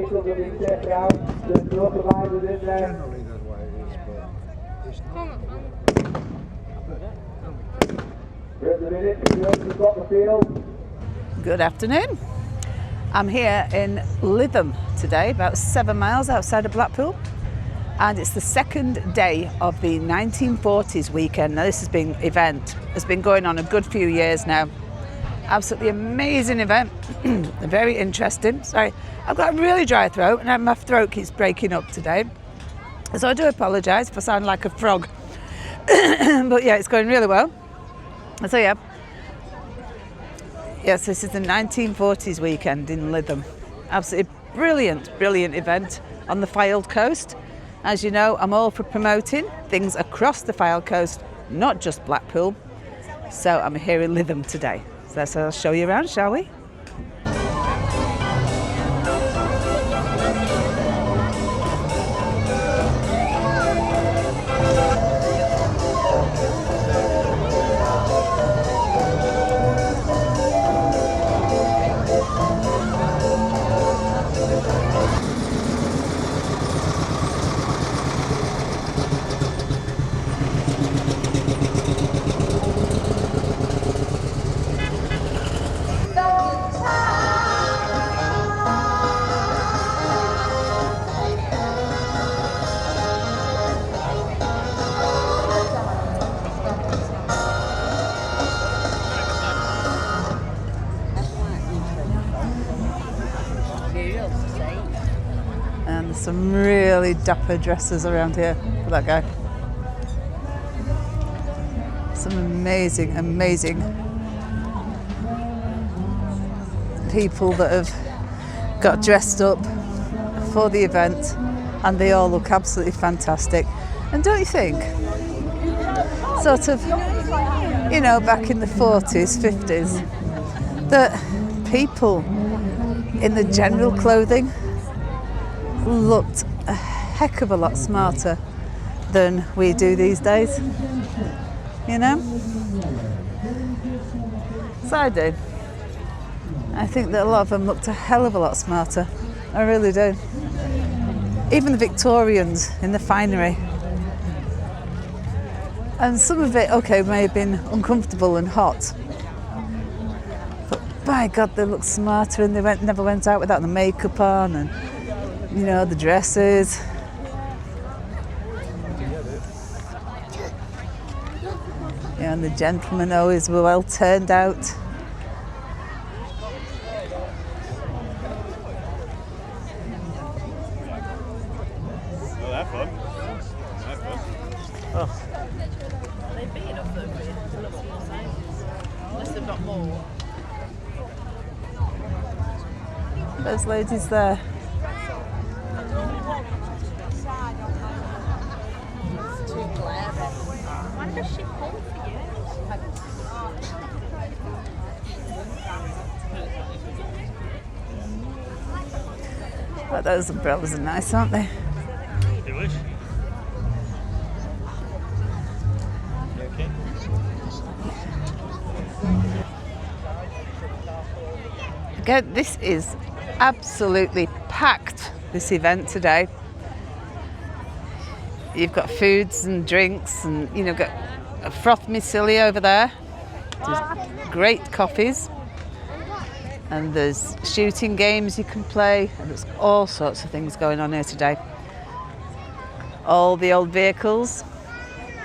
Generally that way it is, but it's not. Good afternoon. I'm here in Lytham today, about 7 miles outside of Blackpool, and it's the second day of the 1940s weekend. Now this event has been going on a good few years now. Absolutely amazing event, very interesting. Sorry, I've got a really dry throat and my throat keeps breaking up today. So I do apologise if I sound like a frog. But yeah, it's going really well. So yeah. Yes, this is the 1940s weekend in Lytham. Absolutely brilliant, brilliant event on the Fylde Coast. As you know, I'm all for promoting things across the Fylde Coast, not just Blackpool. So I'm here in Lytham today. So I'll show you around, shall we? And there's some really dapper dressers around here. Look at that guy. Some amazing, amazing people that have got dressed up for the event, and they all look absolutely fantastic. And don't you think, sort of, you know, back in the 40s, 50s, that people in the general clothing looked a heck of a lot smarter than we do these days, you know? So I do. I think that a lot of them looked a hell of a lot smarter. I really do. Even the Victorians in the finery. And some of it, okay, may have been uncomfortable and hot. But by God, they looked smarter, and they never went out without the makeup on, and you know, the dresses. Yeah, and the gentlemen always were well turned out. Oh, that's fun. That's fun. Oh. They're big enough though, really, to look small sizes. Unless they've got more. Those ladies there. Why does she pull for you? Oh, those umbrellas are nice, aren't they? You wish? You okay? Again, this is absolutely packed, this event today. You've got foods and drinks, and you know, got a froth me silly over there. There's great coffees, and there's shooting games you can play, and there's all sorts of things going on here today. All the old vehicles,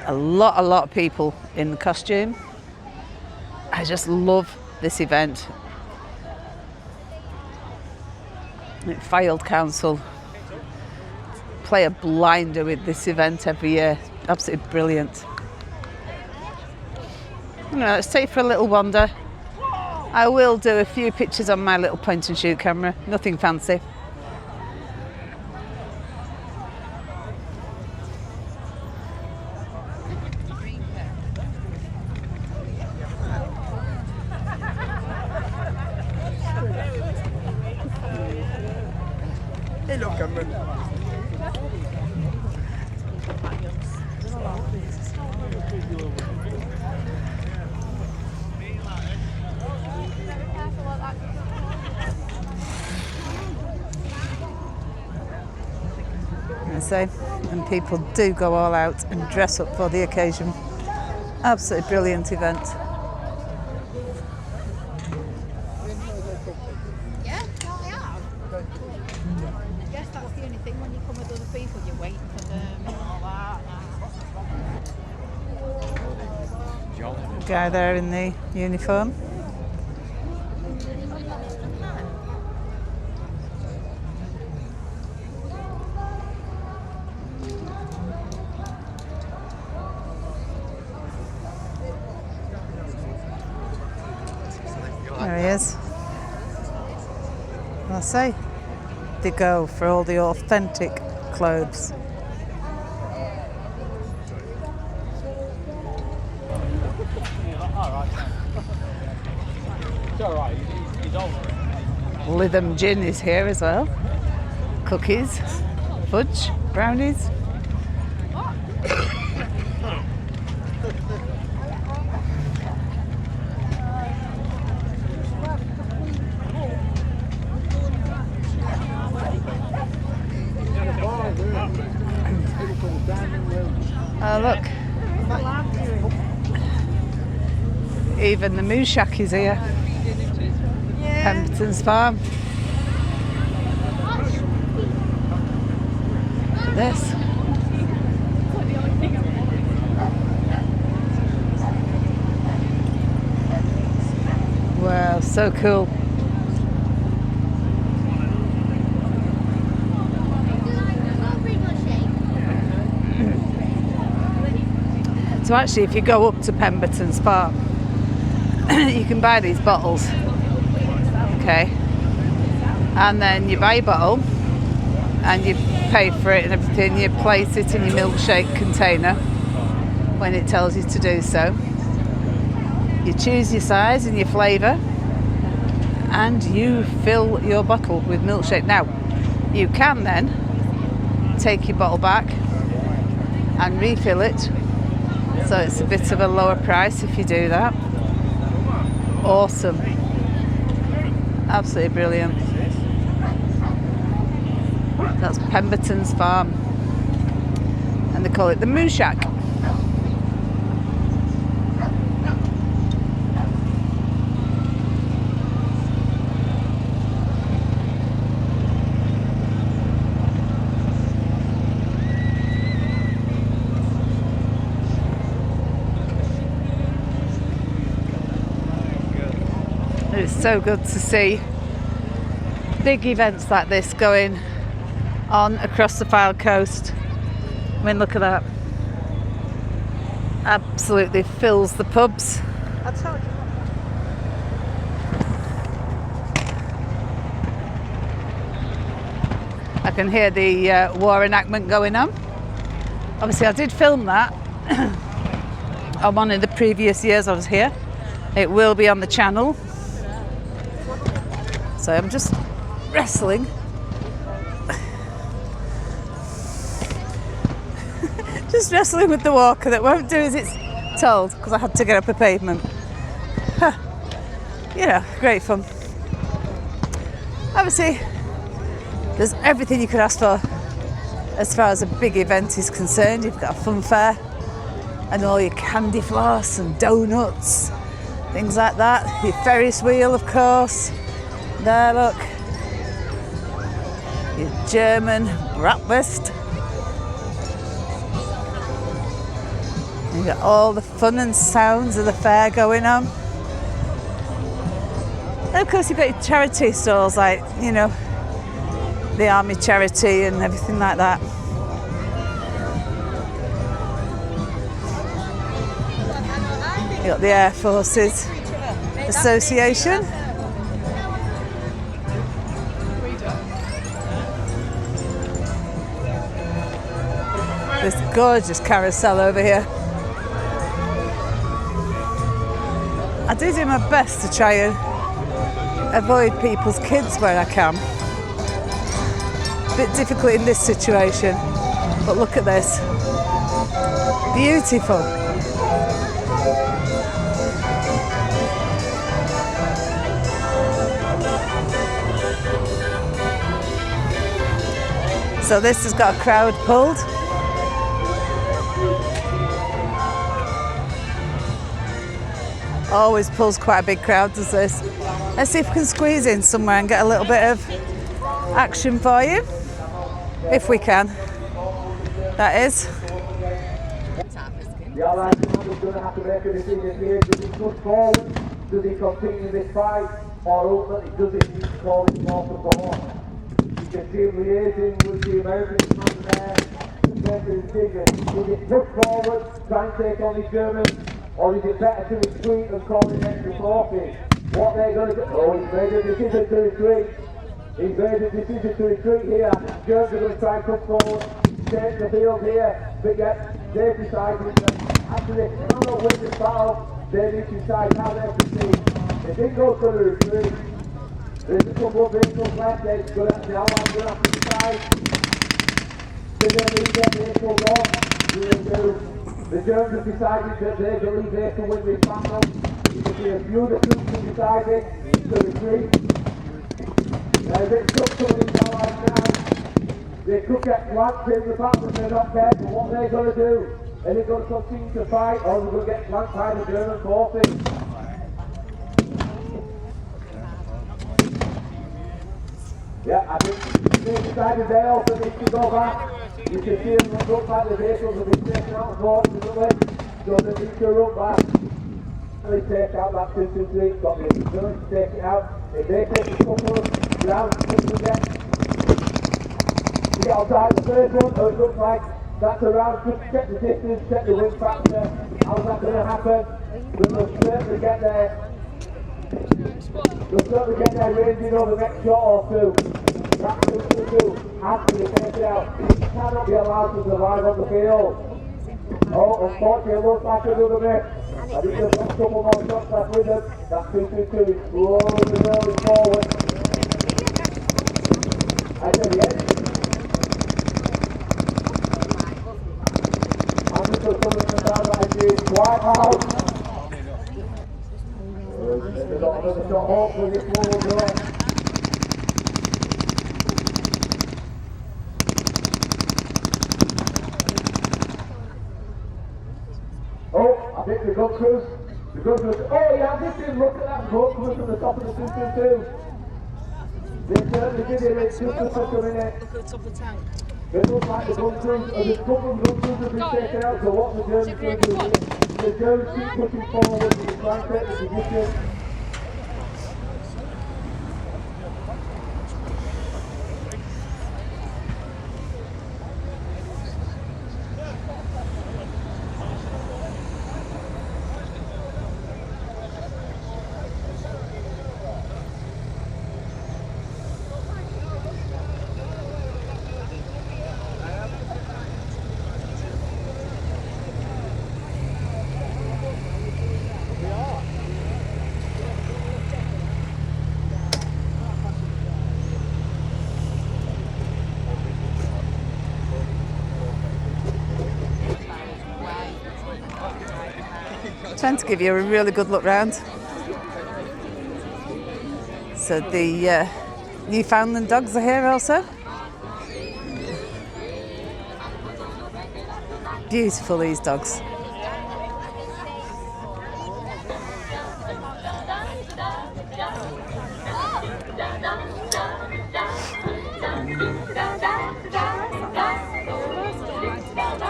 a lot of people in costume. I just love this event. Fylde Council play a blinder with this event every year. Absolutely brilliant. You know, let's take for a little wander. I will do a few pictures on my little point and shoot camera, nothing fancy. Hello, Cameron. can say. And people do go all out and dress up for the occasion. Absolutely brilliant event. Yeah, no, I have. I guess that's the only thing when you come with other people, you're waiting for them and all that. Guy there in the uniform. There he is. I say, they go for all the authentic clothes. Lytham gin is here as well. Cookies, fudge, brownies. Oh look, even the milkshake is here. Pemberton's farm. Look at this. Wow, so cool. So actually, if you go up to Pemberton's farm, you can buy these bottles, okay? And then you buy a bottle and you pay for it and everything. You place it in your milkshake container when it tells you to do so. You choose your size and your flavour and you fill your bottle with milkshake. Now, you can then take your bottle back and refill it. So it's a bit of a lower price if you do that. Awesome. Absolutely brilliant. That's Pemberton's farm. And they call it the milkshake. It's so good to see big events like this going on across the Fylde Coast. I mean, look at that. Absolutely fills the pubs. I can hear the war enactment going on. Obviously, I did film that on one of the previous years I was here. It will be on the channel. So I'm just wrestling. Just wrestling with the walker that won't do as it's told because I had to get up a pavement. You know, great fun. Obviously, there's everything you could ask for as far as a big event is concerned. You've got a fun fair and all your candy floss and donuts, things like that. Your Ferris wheel, of course. There, look, your German bratwurst. You've got all the fun and sounds of the fair going on. And of course you've got your charity stalls like, you know, the army charity and everything like that. You've got the Air Forces Association. This gorgeous carousel over here. I do my best to try and avoid people's kids where I can. A bit difficult in this situation, but look at this. Beautiful. So this has got a crowd pulled. Always pulls quite a big crowd, does this? Let's see if we can squeeze in somewhere and get a little bit of action for you. If we can. That is. The Allied command is going to have to make a decision here. Does he push forward? Does he continue this fight? Or ultimately, does he call it more for more? You can see him liaising with the American command there to make a decision. Does he push forward, try and take on the Germans? Or is it better to retreat and call in extra forces? What they're going to do? Oh, he's made a decision to retreat. He's made a decision to retreat here. Germans are going to try and come forward, take the field here. But yet, they've decided that after they cannot win this battle, they need to decide how they proceed. If it goes for the retreat, there's a couple of vehicles left. The Allies are going to have to decide. Did they leave their vehicles on? The Germans have decided that they believe they can win this battle. You can see a few of the troops have decided to retreat. They're a bit tough to these Allies now. They could get flanked in the battle if they're not careful. What they're going to do? Are they going to continue to fight, or are they going to get flanked by the German forces? Yeah, I think they decided they also need to go back. You can see them look like the vehicles have been taken out, unfortunately, so they need to run back. They take out that 223, got the ability to take it out. If they take a couple of rounds to get outside the first one, it looks like that's around. Just check the distance, check the wind factor. How's that going to happen? But they'll certainly get there. They'll certainly get their range in over the next shot or two. That 222 has to be taken out. It cannot be allowed to survive on the field. Oh, unfortunately, it looks like another miss. I think there's got a couple more shots left with them. That 222 is slowly rolling forward. And at the end, Anderson coming from down like this, quite out. They've got another shot, hopefully this one will go. Oh, I think the gun crews, oh yeah, this didn't look at that gun crew from the top of the 222. They certainly did it, it's just a minute. Look at the top of the tank. It looks like the gun crews, and the couple of gun crews have been taken out, so what the Germans going to do? The Germans keep pushing forward to try and take the position. Trying to give you a really good look round. So the Newfoundland dogs are here also. Beautiful, these dogs.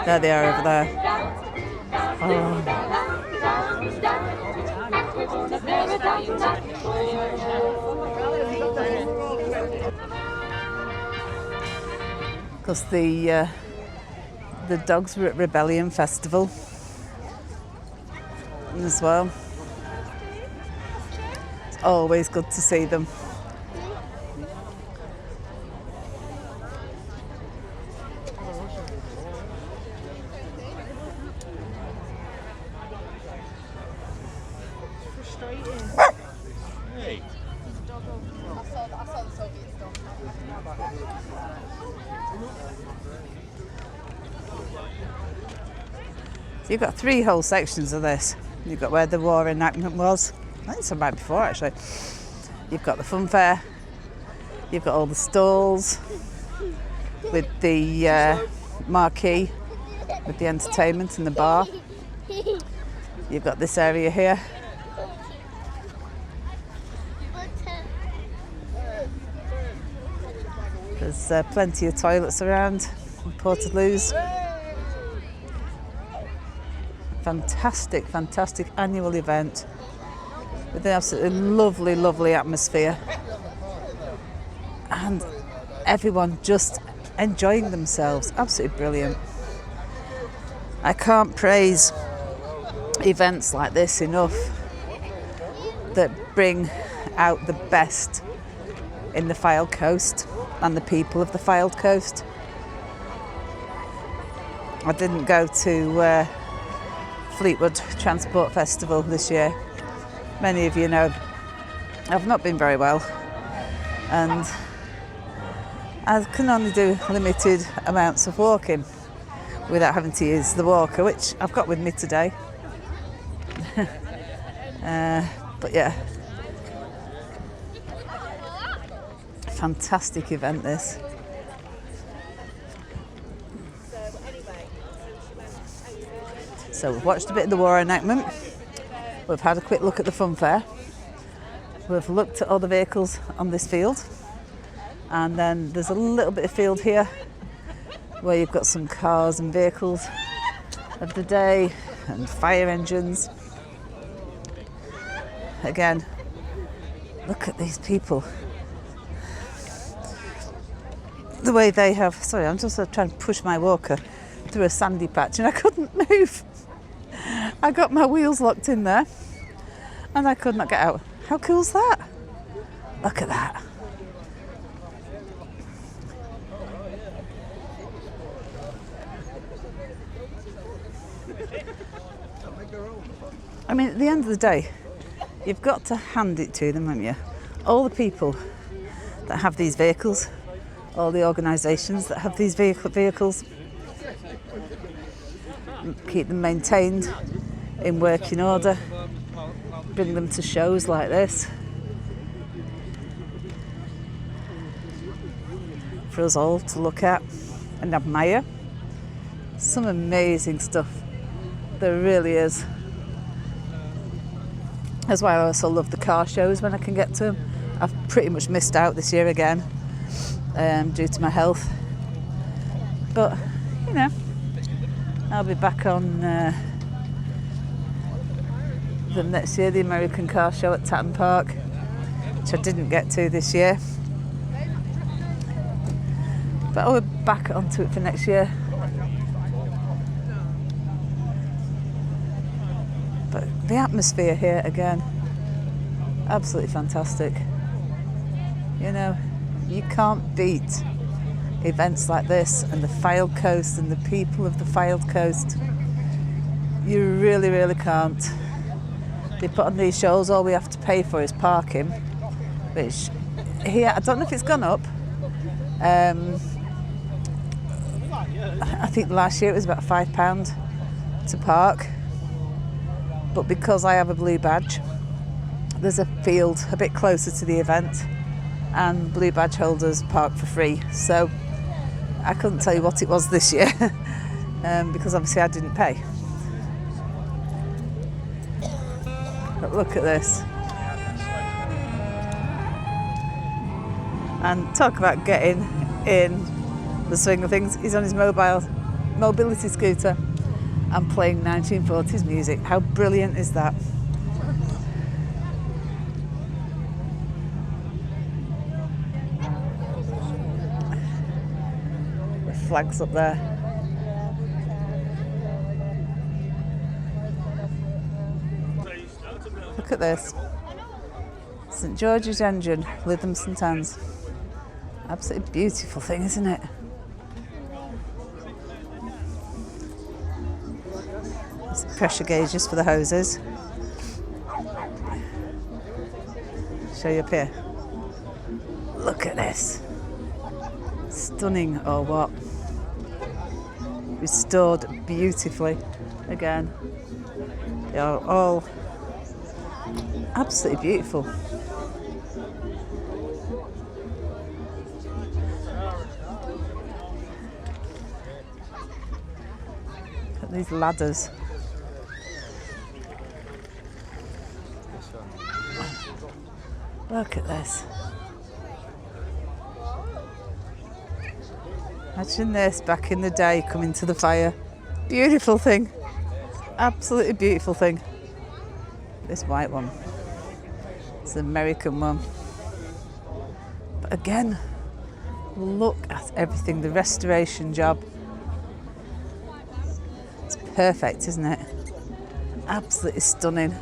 There they are over there. Oh. Because the dogs were at Rebellion Festival as well. It's always good to see them. Hey. I saw the Soviet stuff. So you've got 3 whole sections of this. You've got where the war enactment was. I think it's right before actually. You've got the fun fair. You've got all the stalls. with the marquee, with the entertainment and the bar. You've got this area here. There's plenty of toilets around in Portaloos. Fantastic, fantastic annual event with an absolutely lovely, lovely atmosphere. And everyone just enjoying themselves. Absolutely brilliant. I can't praise events like this enough that bring out the best in the Fylde Coast and the people of the Fylde Coast. I didn't go to Fleetwood Transport Festival this year. Many of you know I've not been very well, and I can only do limited amounts of walking without having to use the walker, which I've got with me today. But yeah, fantastic event this. So we've watched a bit of the war enactment, we've had a quick look at the fun fair, we've looked at all the vehicles on this field, and then there's a little bit of field here where you've got some cars and vehicles of the day and fire engines. Again, look at these people. The way they have, sorry, I'm just trying to push my walker through a sandy patch and I couldn't move. I got my wheels locked in there and I could not get out. How cool's that? Look at that. I mean, at the end of the day, you've got to hand it to them, haven't you? All the people that have these vehicles, all the organisations that have these vehicles, keep them maintained, in working order, bring them to shows like this for us all to look at and admire. Some amazing stuff, there really is. That's why I also love the car shows when I can get to them. I've pretty much missed out this year again due to my health, but you know, I'll be back on the next year, the American car show at Tatton Park, which I didn't get to this year, but I'll be back onto it for next year. But the atmosphere here again, absolutely fantastic. You know, you can't beat events like this and the Fylde Coast and the people of the Fylde Coast. You really, really can't. They put on these shows, all we have to pay for is parking, which here, I don't know if it's gone up. I think last year it was about £5 to park. But because I have a blue badge, there's a field a bit closer to the event and blue badge holders park for free. So I couldn't tell you what it was this year because obviously I didn't pay. But look at this. And talk about getting in the swing of things. He's on his mobility scooter and playing 1940s music. How brilliant is that? The flags up there. Look at this. St George's Engine, Lytham St Anne's. Absolutely beautiful thing, isn't it? Pressure gauges for the hoses. Show you up here. Look at this. Stunning or what? Restored beautifully. Again, they are all absolutely beautiful. These ladders. Look at this. Imagine this back in the day, coming to the fire. Beautiful thing. Absolutely beautiful thing. This white one. It's an American one. But again, look at everything, the restoration job. It's perfect, isn't it? Absolutely stunning.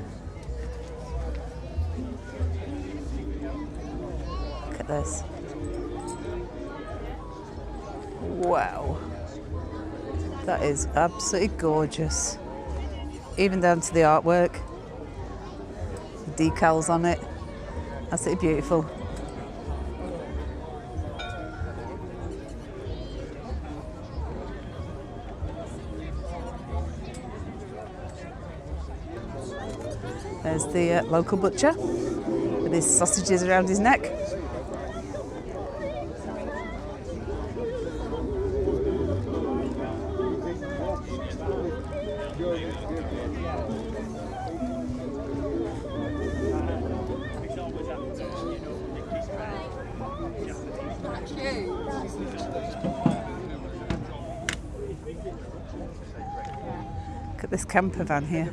Look at this. Wow. That is absolutely gorgeous. Even down to the artwork. The decals on it. Absolutely beautiful. There's the local butcher with his sausages around his neck. Look at this camper van here.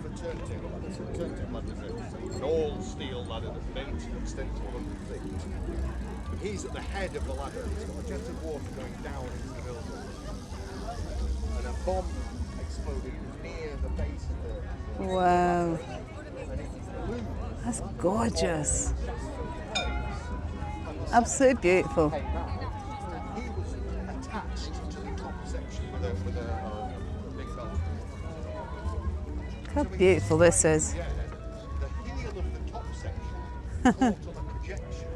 An all steel ladder that's bent and extends to 100 feet. And he's at the head of the ladder. He's got a jet of water going down into the building. And a bomb exploded near the base of the... Wow. That's gorgeous. Absolutely beautiful. He was attached to the top section with a big belt. Look how beautiful this is. The heel of the top section caught on a projection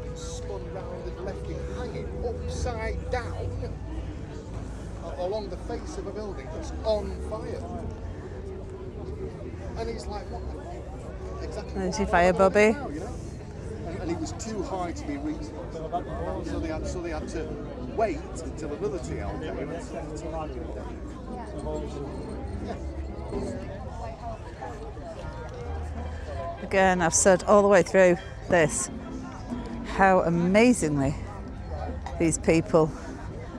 and spun round and left him hanging upside down along the face of a building that's on fire. And he's like, what the exactly? There's your fire, Bobby. Now, you know? And he was too high to be reached. So they had to wait until the military help came and sorted it out. Again, I've said all the way through this how amazingly these people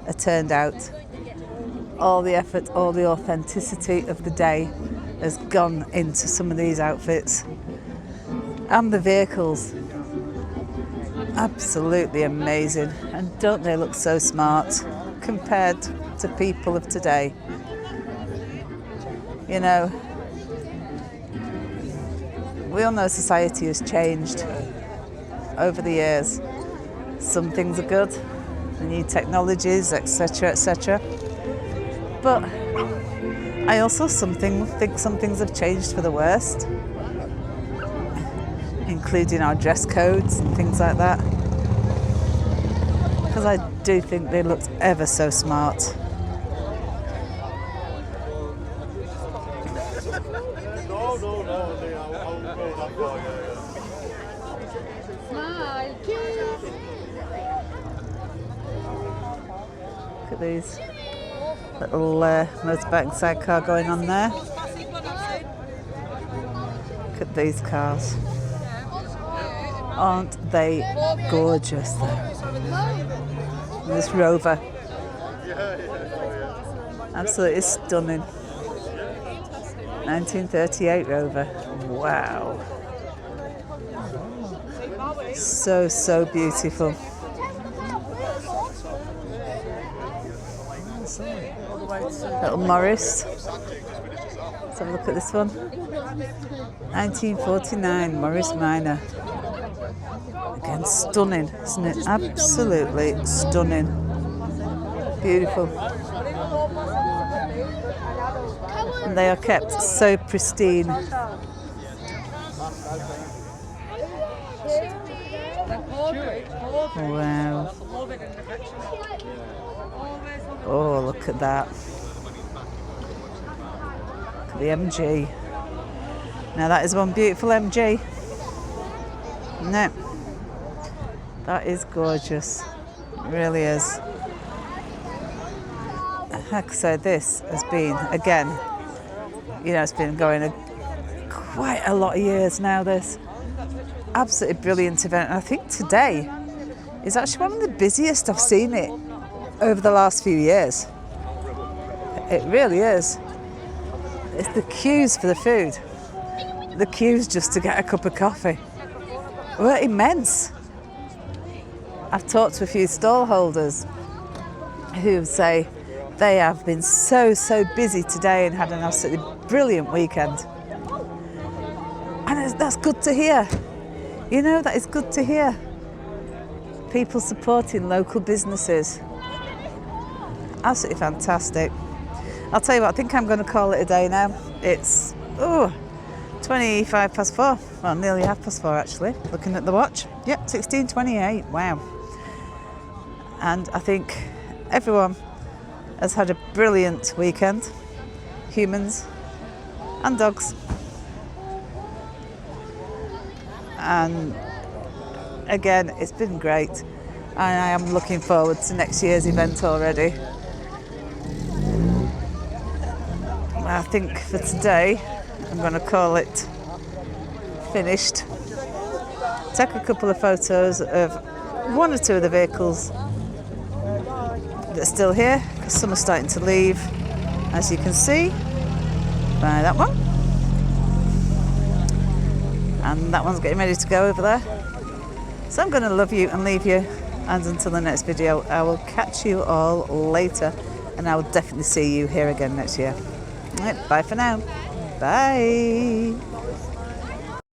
are turned out. All the effort, all the authenticity of the day has gone into some of these outfits. And the vehicles. Absolutely amazing. And don't they look so smart compared to people of today? You know, we all know society has changed over the years. Some things are good, the new technologies, etc., etc. But I also think some things have changed for the worst, including our dress codes and things like that. Because I do think they looked ever so smart. Look at these little motorbike and sidecar going on there. Look at these cars. Aren't they gorgeous though? This Rover. Absolutely stunning. 1938 Rover. Wow. So, so beautiful. Little Morris. Let's have a look at this one. 1949 Morris Minor. Again, stunning, isn't it? Absolutely stunning. Beautiful. And they are kept so pristine. Wow. Oh, look at that. Look at the MG. Now that is one beautiful MG. No. That is gorgeous. It really is. Like I said, this has been, again, You know, it's been going quite a lot of years now, this. Absolutely brilliant event. And I think today is actually one of the busiest I've seen it over the last few years. It really is. It's the queues for the food. The queues just to get a cup of coffee were immense. I've talked to a few stall holders who say they have been so busy today and had an absolutely brilliant weekend. And that's good to hear. You know, that is good to hear. People supporting local businesses. Absolutely fantastic. I'll tell you what, I think I'm going to call it a day now. It's 4:25. Well, nearly 4:30 actually, looking at the watch. Yep, 16:28, wow. And I think everyone has had a brilliant weekend. Humans and dogs. And again, it's been great. And I am looking forward to next year's event already. I think for today, I'm going to call it finished. Take a couple of photos of one or two of the vehicles that are still here, because some are starting to leave, as you can see by that one. And that one's getting ready to go over there. So I'm going to love you and leave you. And until the next video, I will catch you all later. And I will definitely see you here again next year. Right, bye for now. Bye.